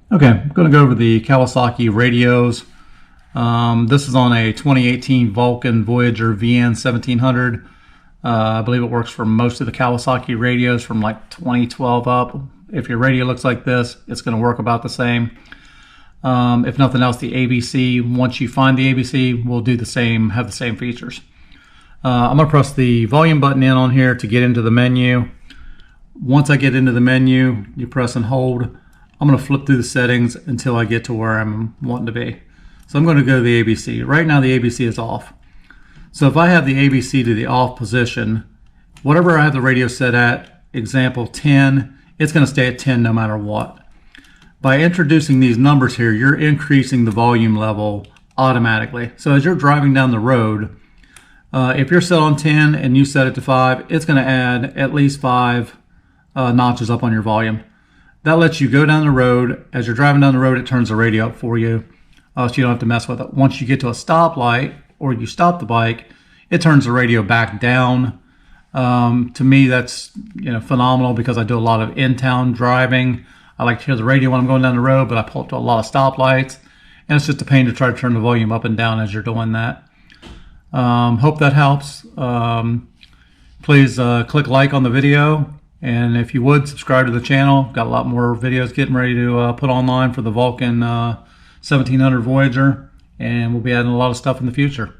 Okay, I'm going to go over the Kawasaki radios. This is on a 2018 Vulcan Voyager VN1700. I believe it works for most of the Kawasaki radios from like 2012 up. If your radio looks like this, it's going to work about the same. If nothing else, the AVC, once you find the AVC, will do the same, have the same features. I'm going to press the volume button in on here to get into the menu. Once I get into the menu, you press and hold. I'm going to flip through the settings until I get to where I'm wanting to be. So I'm going to go to the AVC. Right now the AVC is off. So if I have the AVC to the off position, whatever I have the radio set at, example 10, it's going to stay at 10 no matter what. By introducing these numbers here, you're increasing the volume level automatically. So as you're driving down the road, if you're set on 10 and you set it to 5, it's going to add at least 5 notches up on your volume. That lets you go down the road. As you're driving down the road, it turns the radio up for you, so you don't have to mess with it. Once you get to a stoplight or you stop the bike, it turns the radio back down. To me, that's phenomenal because I do a lot of in-town driving. I like to hear the radio when I'm going down the road, but I pull up to a lot of stoplights, and it's just a pain to try to turn the volume up and down as you're doing that. Hope that helps. Please click like on the video. And if you would, subscribe to the channel. Got a lot more videos getting ready to put online for the Vulcan 1700 Voyager. And we'll be adding a lot of stuff in the future.